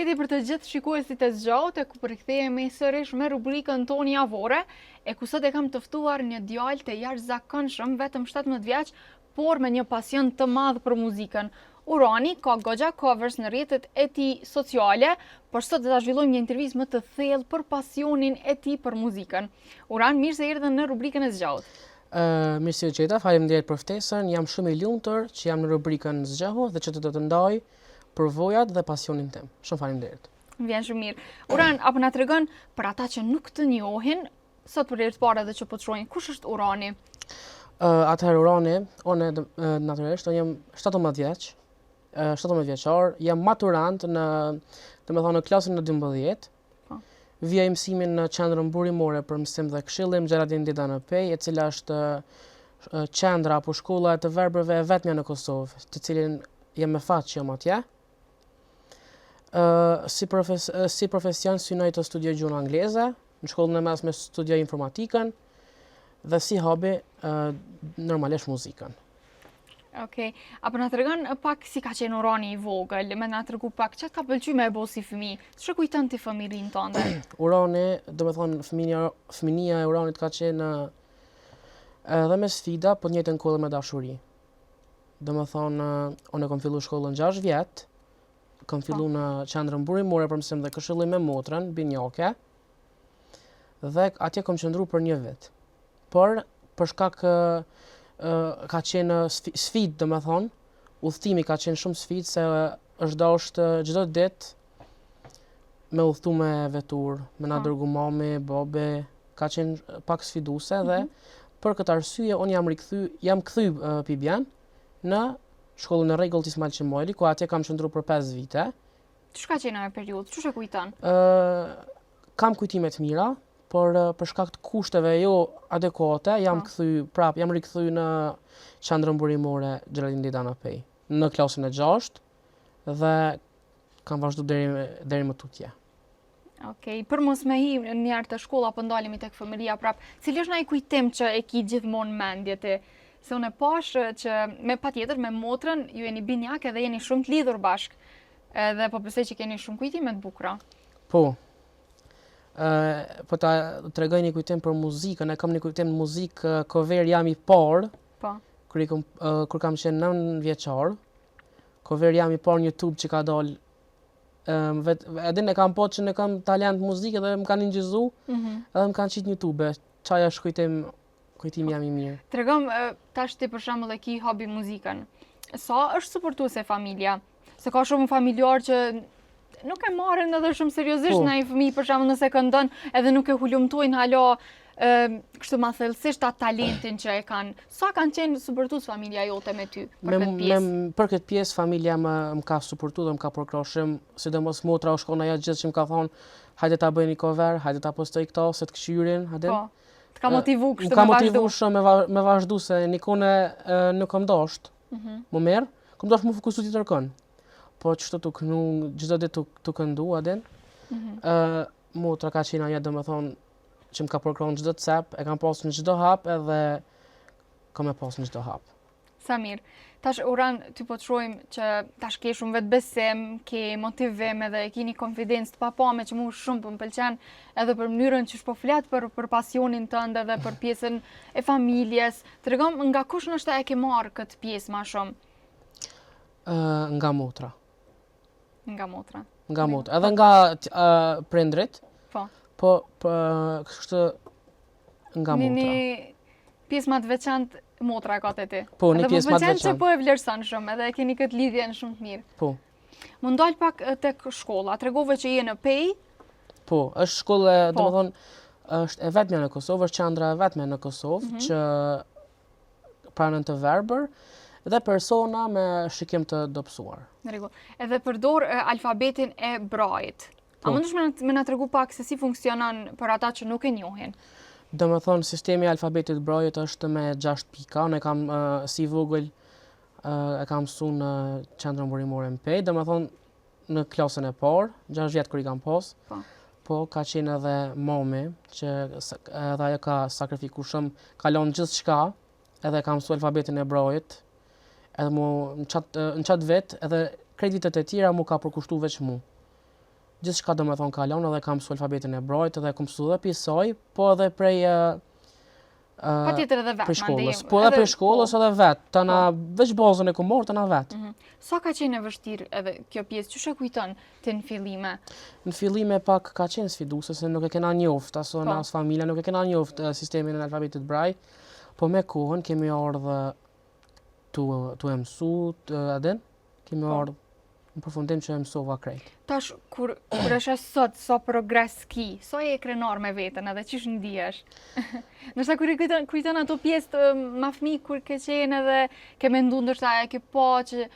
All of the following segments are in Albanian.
Përshëndetje për të gjithë shikuesit e zgjaut, ku përkthehemi sërish me rubrikën tonë javore, ku sot e kam të ftuar një djalë të jashtëzakonshëm, vetëm 17 vjeç, por me një pasion të madh për muzikën. Urani ka goxha covers në rrjetet e tij sociale, por sot do ta zhvillojmë një intervistë më të thellë për pasionin e tij për muzikën. Uran, mirë se erdhën në rubrikën e zgjaut. Mirë se u gjeta, faleminderit për ftesën. Jam shumë i lumtur që jam në rubrikën zgjaut dhe që të të ndaj përvojat dhe pasionin tim. Shumë faleminderit. Vjen shumë mirë. Uran, apo na tregon për ata që nuk të njohin, sot për herë të parë edhe që po të shohin, kush është Urani? Atëherë Urani, unë natyrisht jam 17 vjeç, 17 vjeçar, jam maturant në klasën në 12. Vija mësimin në qendrën burimore për mësim dhe këshillim Xheladin Didanapej, e cila është qendra apo shkolla e të verbërve e vetmja në Kosovë, të cilin jam me fat që jam atje. Si profesion synoj të studioj gjuhën angleze, në shkollën e mesme studioj informatikën dhe si hobi normalisht muzikën. Okej. Apo na tregon pak si ka qenë Urani i vogël, më na tregu pak çfarë ka pëlqyer me e bëu si fëmijë. Ç'e kujton ti familjen tënde? Urani, domethënë fëmia e Uranit ka qenë edhe me sfida, po në njëjtën kohë me dashuri. Domethënë, unë kam filluar shkollën 6 vjet, kam filluar në qendrën burimore për mësim dhe këshillim me motrën, binjake, dhe atje kam qëndruar për një vit. Por për shkak ka qenë sfidë, domethënë, udhtimi ka qenë shumë sfidë se është dashur çdo ditë me udhtu me vetur, me na dërgu mami, babi, ka qenë pak sfiduese dhe për këtë arsye unë jam kthy Pibjan në shkollën e rregullt Ismail Çemojli, ku atje kam qëndruar për 5 vite. Ç'ka qenë ajo periudhë? Ç'u kujton? Kam kujtime të mira, por për shkak të kushteve jo adekuate, jam rikthy në qendrën burimore Xheladin Didanapej, në klasën e 6 dhe kam vazhduar deri më tutje. Okej, për mos me hi në jarë të shkolla, apo ndalemi tek fëmijëria prap, cili është ai kujtim që e ki gjithmonë mendje ti? Se unë e pash që patjetër me motrën ju jeni binjak edhe jeni shumë të lidhur bashk. Edhe po besoj që keni shumë kujtime të bukura. Po. Po ta tregoj një kujtim për muzikën, e kam një kujtim muzikë cover jam i parë. Po. Kur kam qenë 9 vjeçar. Cover jam i parë në YouTube që ka dalë. Edhe ne kam që ne kam talent muzikë dhe më kanë ingjizu, edhe më kanë qitë në YouTube. Çaja është kujtimi jam i mirë. Tregom tash ti për shembull e ki hobi muzikën. Sa është suportuese familja? Se ka shumë familjar që nuk e marrin edhe shumë seriozisht në ai fëmijë për shembull nëse këndon edhe nuk e hulumtojnë hala kështu ma thellësisht atë talentin që e kanë. Sa kanë qenë suportues familja jote me ty për këtë pjesë? Për këtë pjesë familja më ka suportuar dhe më ka përkrahshëm, sidomos motra u shkon ajo gjithë që më ka thonë, hajde ta bëjni cover, hajde ta postoj këto se të këshyrin, hajde. Po. Të ka motivu kështu me vazhdu? Ka motivu shumë me vazhdu se nikone nuk kam dasht më merë, kam dasht më fokusu tjetër kënë. Po qështu të kënu, gjithë ditë të këndu, adin. Motra ka qenë ajo domethënë që më ka përkrahur çdo cep, e kam pasur në çdo hap edhe kam e pasur në çdo hap. Sa mirë. Tash Uran, ty po të shohim që tash ke shumë vetbesim, ke motivim edhe ke një konfidencë të papame që mua shumë po më pëlqen edhe për mënyrën që po flet për pasionin tënd edhe për pjesën e familjes. Tregom nga kush ndoshta e ke marrë këtë pjesë më shumë? Nga motra. Nga motra. Nga motra. Edhe nga prindrit. Po kështu nga motra. Një pjesë më të veçantë motra ka te ti. Po, një pjesë më të veçantë. Edhe më pëlqen që po e vlerëson shumë, edhe keni këtë lidhje shumë të mirë. Po. Më ndal pak tek shkolla. Tregove që je në Pej? Po, është shkollë, domethënë, është e vetmja në Kosovë, është qendra e vetme në Kosovë që pranën të verbër dhe persona me shikim të dobësuar. Në rregull. Edhe përdor alfabetin e Braillit. A mundesh me na tregu pak se si funksionon për ata që nuk e njohin? Domethënë, sistemi i alfabetit Braillit është me 6 pika. Unë kam si vogël e kam mësuar në qendrën burimore në Pej, domethënë në klasën e parë, 6 vjet kur I kam pas. Po ka qenë edhe mami që edhe ajo ka sakrifikuar shumë, ka lënë gjithçka, edhe ka mësuar alfabetin e Braillit. Edhe në çat vet edhe kreditet e tjera mu ka përkushtuar veç mu. Gjithçka domethënë kalon edhe kam mësu alfabetin hebrejt edhe kam mësu edhe pisoj, po edhe prej Patjetër edhe vetë, prej shkollës. mandej, Po edhe edhe- prej shkollës edhe vetë, tana veç bazën e ku morë, tana vetë. Sa ka qenë e vështirë edhe kjo pjesë, çu e kujton ti në fillime? Në fillime pak ka qenë sfiduese se nuk e kena njoft, aso na as familja nuk e kena njoft sistemin e alfabetit Braille, po me kohën kemi ardhur tu e mësu, adin, kemi ardhur në përfundim që e mësova krejt. Tash, kur është sot, sa progres ki, sa je krenar me veten edhe çish ndihesh? Ndoshta kur i kujton ato pjesë ma fëmijë kur ke qenë edhe ke mendu ndoshta e ke pa që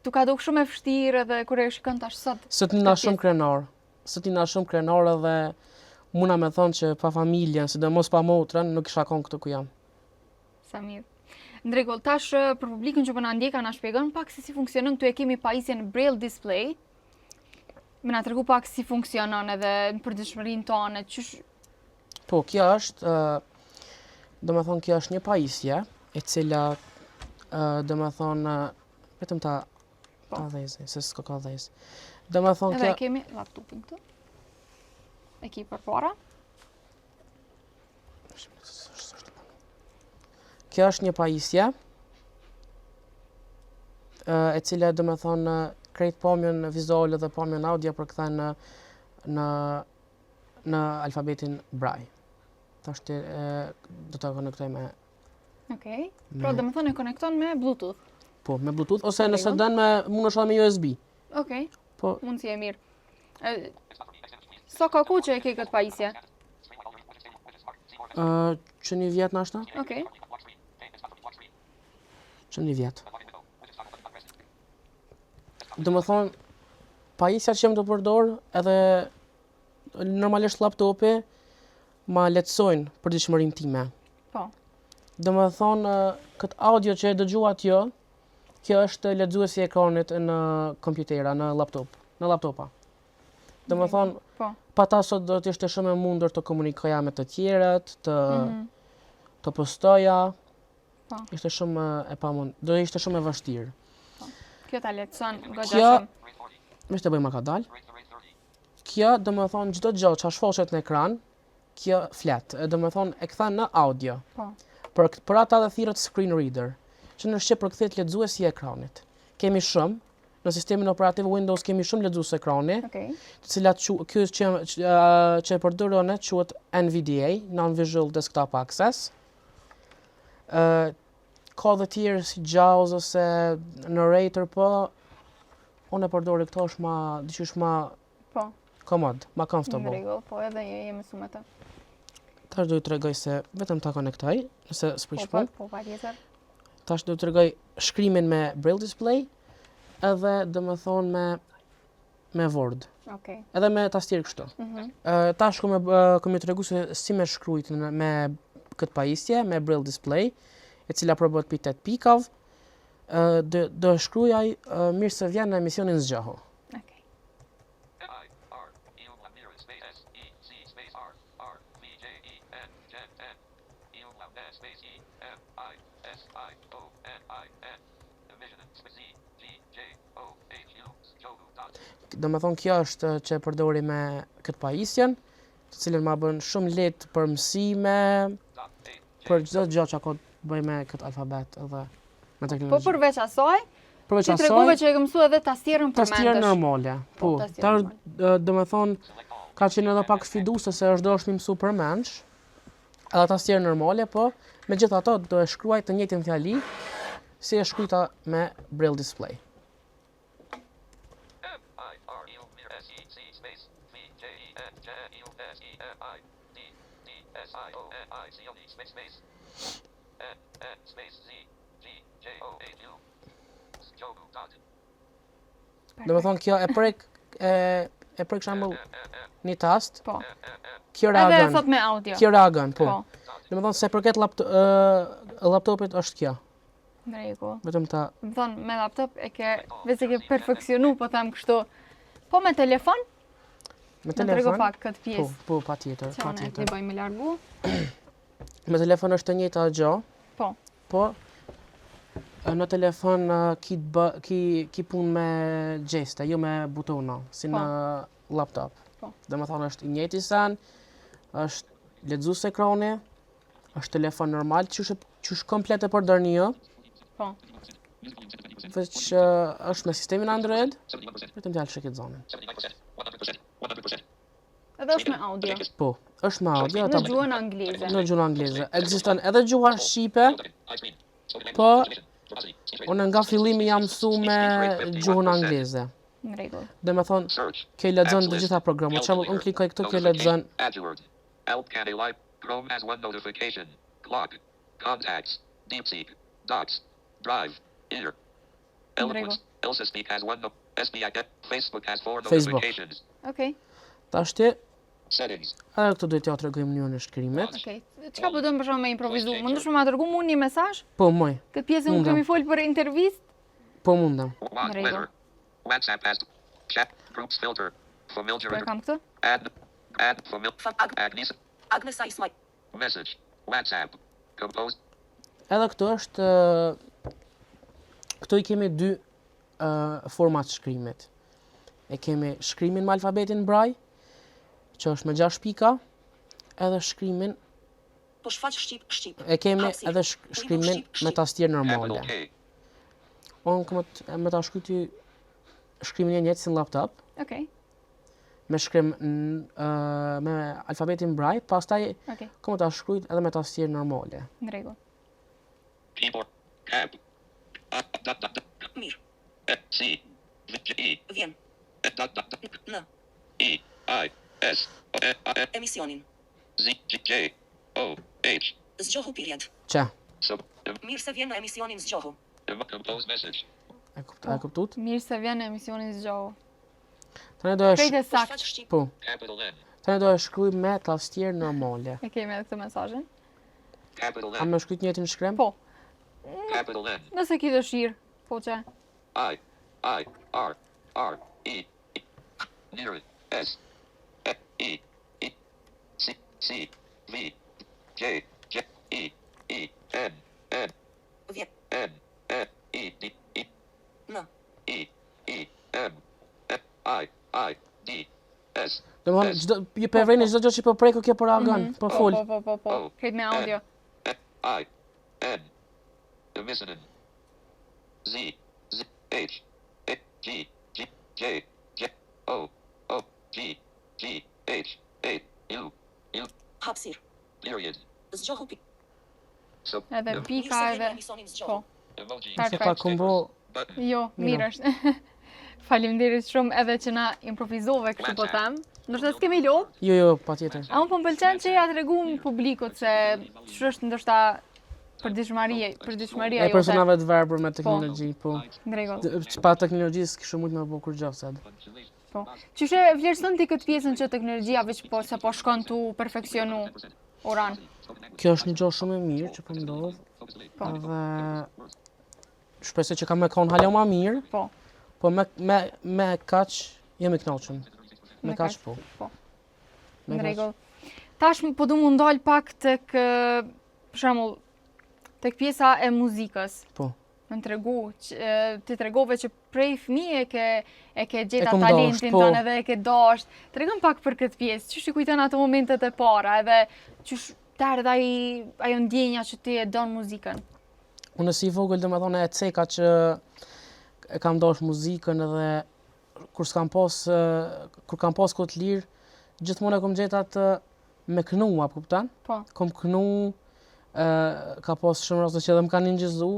tu ka duk shumë e vështirë edhe kur e shikon tash sot. Sot na shumë krenar. Sot na shumë krenar edhe muna me thonë që pa familjen, sidomos pa motrën, nuk isha kon këtu ku jam. Sa mirë. Ndrekull, tash për publikun që po na ndjeka na shpjegon pak se si funksionon këtu e kemi pajisjen Braille Display. Më na tregu pak si funksionon edhe në përditshmërinë tonë, çysh. Po, kjo është, domethënë kjo është një pajisje, e cila domethënë vetëm ta dhezë, se s'ka ka dhezë. Domethënë Edhe kjo kemi laptopin këtu. E ki përpara. Kjo është një pajisje e cila domethënë krejt pamjen vizuale dhe pamjen audio përkthen në alfabetin Braille. Tash do ta konektoj me Okej. Pra domethënë e konekton me Bluetooth. po, me Bluetooth ose nëse dën mundesh edhe me USB. Okej. Po, Mundsi e mirë. Sa ka kohë që e ke këtë pajisje? që një vjet nashta? Okej. Që një vjet. Domethënë pajisja që jam të përdor edhe normalisht laptopi ma lehtësojnë përditshmërinë time. Po. Domethënë këtë audio që e dëgjua atje, kjo është lexuesi i ekranit në kompjutera, në laptopa. Domethënë Po. pa ta sot do të ishte shumë e mundur të komunikoja me të tjerët, të postoja. Po. Ishte shumë e pamund, do ishte shumë e vështirë. Kjo ta lehtëson goxha Kjo, shumë. më të bëjmë ka dal. Kjo domethënë çdo gjë që shfaqet në ekran, kjo flet, domethënë e kthen në audio. Po. Për ata dhe thirrët screen reader, që në shqip përkthehet lexuesi i ekranit. Kemi shumë në sistemin operativ Windows kemi shumë lexues ekrani, Okej. të cilat ky që e përdoron quhet NVDA, Non-Visual Desktop Access. Ka dhe tjerë si JAWS ose Narrator, po unë e përdori këto është dyqysh ma Po. komod, ma Në comfortable. rregull, po edhe je mësu me të. Tash do t'ju tregoj se vetëm ta konektoj, nëse s'prish Po, punë. po, patjetër. Tash do t'ju tregoj shkrimin me Braille Display, edhe domethënë me Word, Okej. edhe me tastier kështu. Tash kom ju tregu se si me shkrujt me këtë pajisje, me Braille Display, e cila probohet pi 8 pikave. Do shkruaj mirë se vjen në emisionin Zgjahu. Okej. Domethënë kjo është që e përdori me këtë pajisjen, të cilën ma bën shumë lehtë për mësime, për çdo gjë që ka të bëjë me këtë alfabet edhe me Po teknologji. përveç asaj, Përveç ti tregove që e ke mësuar edhe tastierën për tastier normale. Po, tastier domethënë ka qenë edhe pak sfiduese se është më mësu për mensh. Edhe tastier normale, po megjithatë do e shkruaj të njëjtin fjali si e shkruajta me Braille Display. Domethënë kjo e prek shembull një tast, Po. kjo Edhe reagon. thot me audio. Kjo reagon, po. Po. Domethënë se përket laptopit është kjo. Në rregull. Vetëm ta Më thonë, me laptop e ke, veç e ke perfekcionu, po them kështu. Po me telefon, me në trego telefon. pak këtë Po, pjesë. po, patjetër, Që unë e patjetër. bëj me largu. Me telefon është të njëjta gjë. Po. Po në telefon ki punë me gjeste, jo me butona, si Po. në laptop. Po. Domethënë është i njëjti sen, është lexues ekrani, është telefon normal, qysh komplet e përdorni jo. Po. Veç është me sistemin Android, vetëm djalë sheket zonin. Edhe është me audio. Po, është me audio, Në gjuhën angleze. në gjuhën angleze. Ekziston edhe gjuha shqipe, po unë nga fillimi jam mësu me gjuhën angleze. Në rregull. Dhe me thonë, kjo i lexon të gjitha programet. Për shembull, unë klikoj këtu, kjo i lexon Alt can a live Chrome has one notification. Clock. Contacts. DeepSeek. Docs. Drive. Ear. Eloquence. Elsa Speak has one. SBI. Facebook has 4 Facebook. notifications. Okej. tashti, Settings. edhe këtu do t'ja tregoj mënyrën e shkrimit. Okej. Çka po do të bëjmë me improvizu? Mundesh më dërgu mua një mesazh? Po, moj, Këtë pjesën unë Mundem. kemi fol për intervistë. po mundem. Walk There you letter. WhatsApp has chat groups filter. Familiar. Po e kam këtë. Add familiar. Agnes. Agnesa Ismaj. Message. WhatsApp. Compose. Edhe këtu është këtu i kemi dy format shkrimit. E kemi shkrimin me alfabetin Braille, që është me 6 pika, edhe shkrimin Po shfaq shqip. e kemi Hapësirë. edhe shkrimin me tastier normale. Capital K. Unë me ta shkryti shkrimin e njëjtë si në laptop, Okej. me shkrim me alfabetin Braille, pastaj Okej. kam ta shkruajt edhe me tastier normale. Në rregull. Keyboard. Tab. Mirë. C. V. E. Vjen. Në E. I. S. emisionin. Z. J. O. H. Zgjohu period. Qa? Sub. Mirë se vjen në emisionin zgjohu. Compose message. E kuptut? Mirë se vjen në emisionin zgjohu. Tani do e Krejt e Shfaq sakt. shqip. po. Capital N. Tani do e shkruaj me tastier normale. E kemi edhe këtë mesazhin. Capital A N. më shkruajt njëjtin shkrim? Po. Capital N. Nëse ki dëshirë. Po që. I. R. R. E. Near it. S. E. E. C. C. V. J. J. E. E. N. N. Vjen. N. N. E. D. E. Në E. E. M. I. D. S. Domethënë çdo ju po vreni çdo gjë që po preku kjo po reagon, po fol. Po. Krejt me audio. I. N. Division. Z. Z. H. G. G. J. J. O. O. G. G. H. A. U. U. hapësirë. Period. Zgjohu pi. Sub. Edhe Mirë pika se vjen në edhe. emisionin Po. zgjohu. Emoji. Tar- Se pa kumbo Button. Jo, mirë është. Faleminderit shumë edhe që na improvizove kështu po them. Ndoshta s'kemi lodh. jo, patjetër. A unë po m'pëlqen që ja t'rregum publikut se ç'është ndoshta përditshmëria E jote. personave të verbër me teknologji, po. Në rregull. Pa teknologji s'kishte mujt me bëu kur gjë sot. Po. Qyshe vlerëson ti këtë pjesën që teknologjia veç po se po shkon tu perfekcionu oran. Kjo është një gjë shumë e mirë që po ndodh. Po. Dhe shpresoj që ka me kon hala më mirë, Po. po me kaq jemi kënaqur. Me Me kaq kaq, po. po. Me Në kaq. rregull. Tash po du mu ndal pak tek për shembull tek pjesa e muzikës. Po. Më tregu ti tregove që prej fëmijë e ke gjeta kom talentin dasht, po. tënd edhe e ke dasht. Tregom pak për këtë pjesë. Ç'është i kujton ato momentet e para edhe ç'është tardh ajo ndjenja që ti e don muzikën. Unë si i vogël domethënë e ceka që e kam dash muzikën edhe kur kam pas kohë të lirë, gjithmonë e kam gjetë atë me kënu, apo kupton? Po. Kom kënu, ka pas shumë raste që edhe më kanë ingjizu,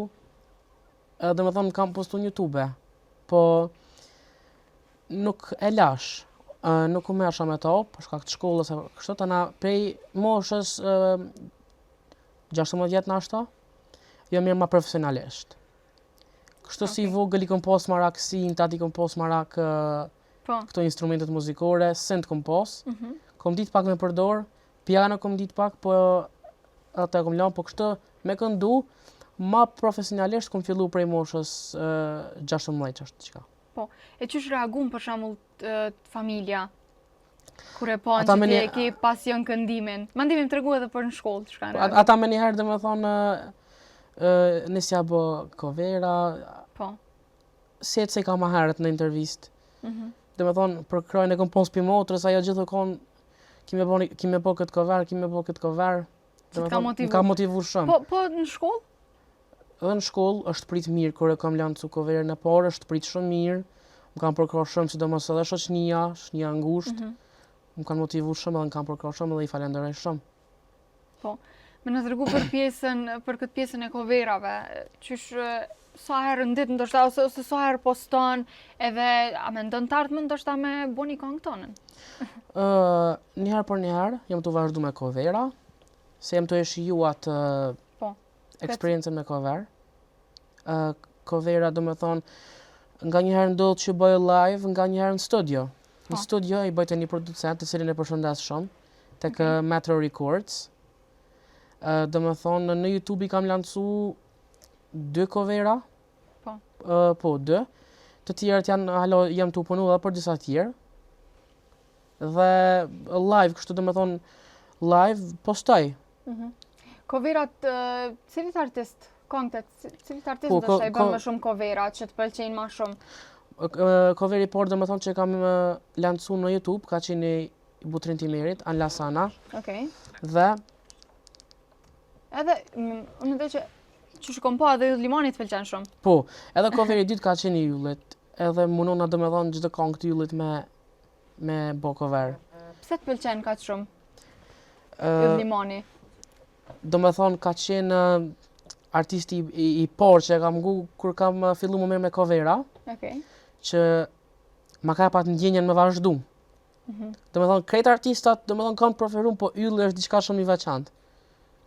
edhe më thonë kam postu në YouTube, po nuk e lash, nuk u merrsha me to, për shkak të shkollës, kështu tana prej moshës 16 vjet nashta, jo mirë ma profesionalisht. Kështu si i vogël i kom pas marak sintat, i kom pas marak Po. këto instrumentet muzikore, synt kom pas, Mhm. kom ditë pak me përdor, piano kom ditë pak, po atë kom lënë, po kështu me këndu, ma profesionalisht kom fillu prej moshës 16 është diçka. Po. E ç'është reagum për shembull familja kur e pan Ata që me ti një- e ke pasion këndimin. Mandemi më tregu edhe për në shkollë çka Po, në. ata me njëherë dhe me thonë, nisja bë covera, Po. se ka ma herët në intervistë. Mhm. domethënë për krajën e kompos pi motrës, ajo gjithmonë kime po këtë cover. Që t'ka motivu. Ka motivu shumë. Po në shkollë? Edhe në shkollë është prit mirë kur e kam lancu coverën e parë, është prit shumë mirë. Më kanë përkrahur shumë, sidomos edhe shoqënia ngushtë. Më kanë motivu shumë edhe më kanë përkrahur shumë dhe i falenderoj shumë. Po. Me në tregu për këtë pjesën e coverave, qysh sa herë në ditë ndoshta ose sa herë poston, edhe a mendon të ardhmen ndoshta me bo një këngë tonën? Një herë për një herë jam të vazhdu me covera, se jam të e shiju atë eksperiencën me cover. Covera do me thonë, nga një herë ndodhë që bëjë live, nga një herë në studio. Në studio i bëjtë një producent, të cilin e përshëndes shumë, tek Metro Records. Do me thonë, në YouTube i kam lancu 2 covera. Po, 2. Të tjerët jam të punu edhe për disa tjerë. Dhe live, kështu do me thonë, live postoj. Coverat, cilit artist? Cilit artist ndoshta i bën më shumë covera, që të pëlqejnë më shumë? Coveri por do me thonë që kam lancu në YouTube, ka qenë i Butrin Timerit, An Lasana. Okej. Dhe edhe unë dhe që shikon po edhe Ylli Limanit pëlqen shumë. Po, edhe coveri dytë ka qenë i Yllit, edhe munona do me thonë gjithë këngë të Yllit me bo cover. Pse të pëlqen kaq shumë Ylli Limani? Do me thonë ka qenë artisti i parë që kam kur kam fillu më mirë me covera, që ma ka pat ndjenjen me vazhdu. Do me thonë krejt artistat do me thonë kanë preferuar, po Ylli është diçka shumë i veçantë.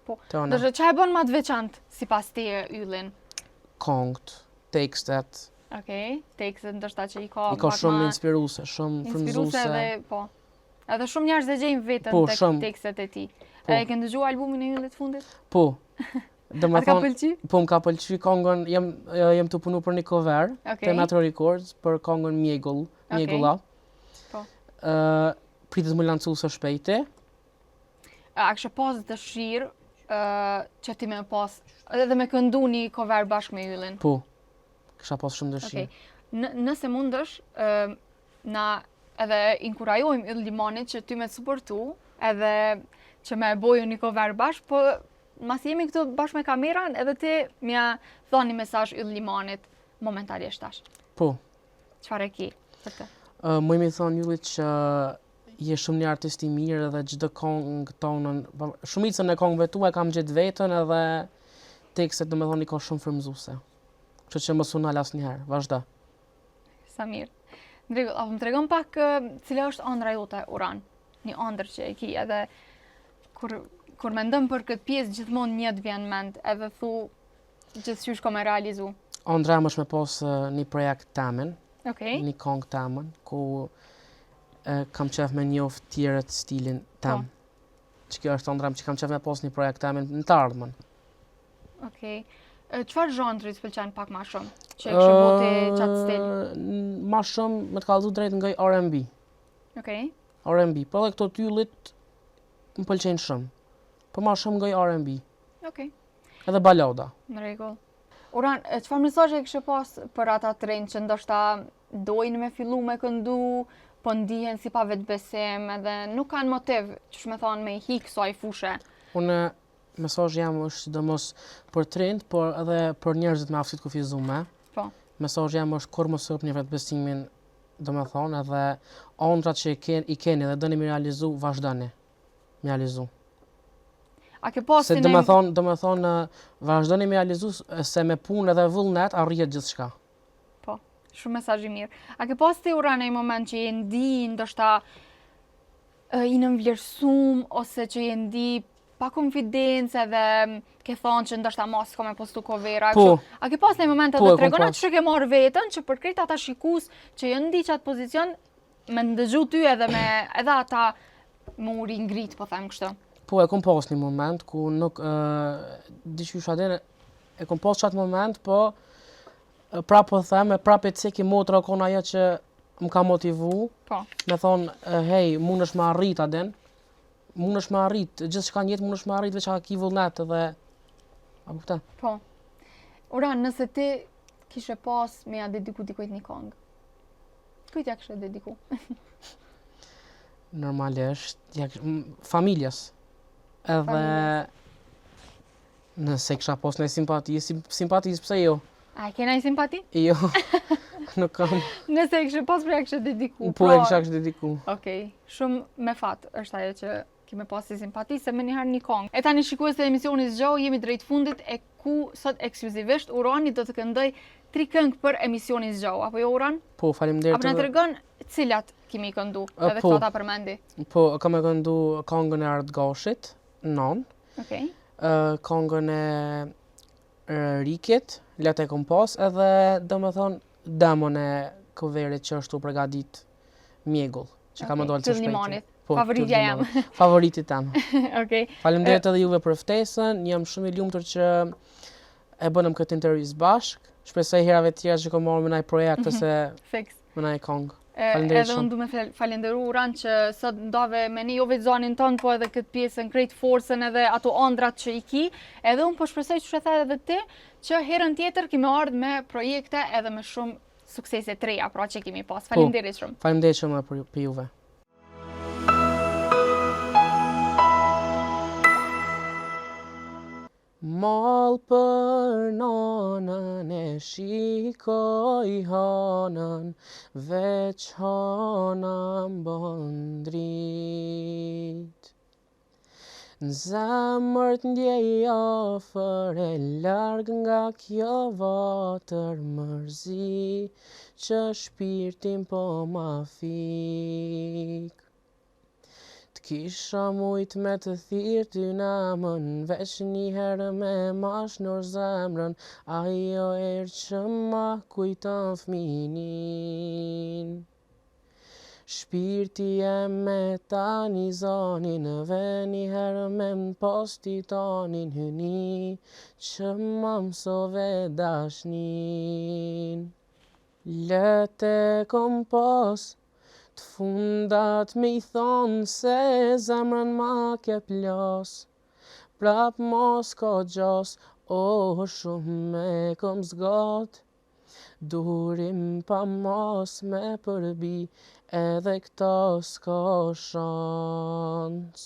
Po, dërshë që e bën ma të veçantë si pas te Yllin? Këngët, tekstet. Tekstet ndoshta që i ka shumë inspiruese, shumë frymëzuese. Edhe shumë njerëz e gjejnë veten tek tekstet e tij. E ke ndëgjuar albumin e Yllit fundit? Po. Atë ka pëlqy? Po, më ka pëlqy këngën, jam të punu për një cover te Metro Records për këngën Mjegulla. Po. Pritet më lancu së shpejti. A kështë pas dëshirë që ti me pas, edhe me këndu një cover bashkë me Yllin? Po, kësha pas shumë dëshirë. Nëse mundësh, na edhe inkurajojmë Ylli Limanit që ty me të suportu, edhe që me boju një cover bashkë, po mas jemi këtu bashkë me kameran, edhe ti mja thonë një mesazh Ylli Limanit momentarisht tash. Po. Çfarë e ki për të? Më imi thonë Yllit që je shumë një artist i mirë edhe çdo këngë tonën, shumicën e këngëve tua kam gjetë vetën edhe tekstet do me thonë i ka shumë frymëzuese. Kështu që mos u nal asnjëherë, vazhdo. Sa mirë. Ndrigo, apo më tregon pak cila është ëndra jote Uran? Një ëndër që e ki edhe kur mendon për këtë pjesë gjithmonë një të vjen mend, edhe thu gjithçysh ka me realizu. Ëndra më është me pas një projekt tamen. Një këngë tamen ku kam qef me njoft tjerët stilin tem. Që kjo është ëndra që kam qef me pas një projekt tamen në të ardhmen. Çfarë zhandri të pëlqen pak ma shumë? Që e kështë bote qatë stil? Ma shumë me të kallëzu drejt nga R&B. R&B, po edhe këto tyllit më pëlqejnë shumë. Po ma shumë nga R&B. Edhe balada. Në rregull. Uran, çfarë mesazhe e kështë pas për ata të rinj që ndoshta dojnë me fillu me këndu, po ndihen si pa vetbesim, edhe nuk kanë motiv, që shme thonë me i hik kësaj fushë? Unë mesazhi jam është sidomos për trend, por edhe për njerëzit me aftësi të kufizuar. Po. Mesazhi jam është kur mos hapni vetbesimin, domethënë edhe ëndrat që i keni dhe doni me realizu, vazhdoni. Me realizu. A ke pas se domethënë vazhdoni me realizu se me punë edhe vullnet arrihet gjithçka. Po. Shumë mesazh i mirë. A ke pas ti Uran në një moment që je ndi ndoshta i nënvlerësum ose që je ndi pa konfidencë edhe ke thonë që ndoshta mos ka me postu covera. Po. A ke pas në momente të tregona që ke marrë veten që për krejt ata shikues që janë ndi qatë pozicion me ndëgju ty edhe ata më u ringrit, po them kështu. Po, e kom pas një moment ku nuk diqysh atë e kom pas qatë moment, po prapë po them, prapë e ceki motra kon ajo që më ka motivu. Po. Me thonë, hej, mundesh me arrit aden. Mundesh me arrit, gjithçka në jetë mundesh me arrit, veç ki vullnet edhe a kupton? Po. Uran, nëse ti kishe pas me ja dediku dikujt një këngë, Kujt ja kishe dediku? Normalisht, familjes. Edhe Familjes. nëse kisha pas në simpatisë, pse jo? A kena i simpati? Jo, nuk kam. Nëse kishe pas pra kishe dediku. Po e kisha dediku. Okej, shumë me fat është ajo që kemi pas si simpati, se më njëherë një kongë. E tani shikues të emisionit Zgjohu, jemi drejt fundit e ku sot ekskluzivisht Urani do të këndoj 3 këngë për emisionin Zgjohu, apo jo Uran? Po, faleminderit. Apo na tregon cilat kemi këndu, edhe po. këto ta përmendi. Po, kam e këndu këngën e Ardgashit, Non, Okej. këngën e Rikit, Lete kom pas, edhe domethënë demon e coverit që është u përgadit Mjegull, që ka më dalë të shpejti. Limanit. Po, Favoritja jam. Favoritit tem. Okej. Faleminderit edhe juve për ftesën, jam shumë i lumtur që e bënëm këtë intervistë bashk. Shpresoj herave të tjera që kam marrë me ndaj projekt ose Fix. me ndaj këngë. Edhe unë du me falenderu Uran që sot ndave me një jo vetë zonin tonë, po edhe këtë pjesën, krejt forcen edhe ato andrat që i ki. Edhe unë po shpresoj që shretha edhe ti, që herën tjetër kemi ardhë me projekte edhe me shumë suksese të reja, pra që kemi pas. Falenderit shumë. Faleminderit shumë për juve. Mall për nanën e shikoj hanën, veç hana m'bën drit. Në zemër t'ndjej afër e larg nga kjo vatër mërzi, që shpirtin po ma fik. Kisha mujt me të thirë ty namën, veç njëherë me mashnur zemrën, ajo erë që ma kujton fminin. Shpirti e me tani zonin, ve njëherë me m'pas titanin, hyni që ma mësove dashnin. Lete kom pas të fundat me i thonë se zemrën ma ke plas, prap mos ka gjas, shumë me kom zgat, durim pa mos me përbi, edhe këta s'ka shans.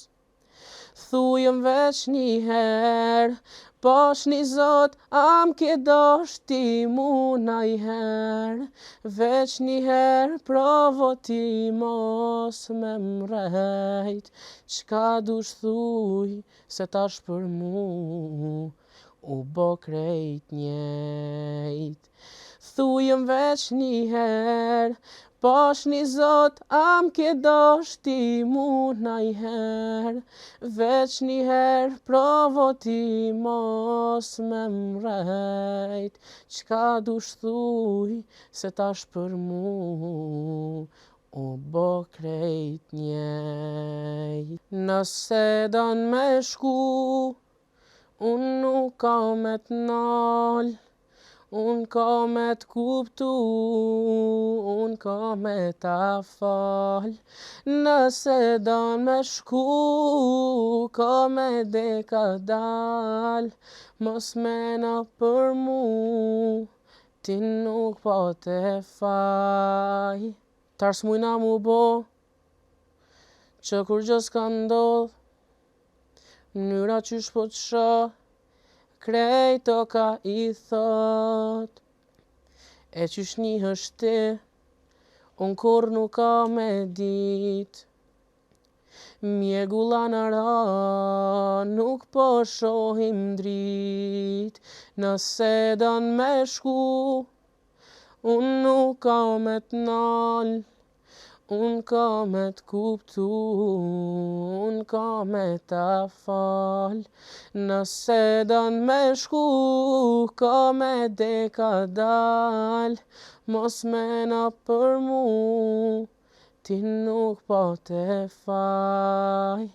Thujëm veç njëherë, pash një zot, am ke dasht ti mu najherë, veç njëherë provo ti mos me mrejt, qka dush thuj se tash për mu u bo krejt njejt. Thujëm veç njëherë, pash një zot, am ke dasht ti mu najherë, veç njëherë provo ti mos me mrejt, qka dush thuj se tash për mu u bo krejt njejt. Nëse don me shku, unë nuk ka me t'nal, unë ka me t'kuptu, unë ka me t'a fal. Nëse don me shku, ka me deka dal, mos mena për mu, ti nuk po te faj. Tars mujna mu bo, që kur gjë s'ka ndodh, mënyra qysh po t'shoh, krejt o ka i thot, e qysh njihësh ti, unë kur nuk ka me dit. Mjegulla në ra, nuk po shohim drit, nëse don me shku, unë nuk ka me t'nal, unë ka me t'kuptu, unë ka me t'a fal. Nëse don me shku, ka me deka dal, mos mena për mu, ti nuk po te faj.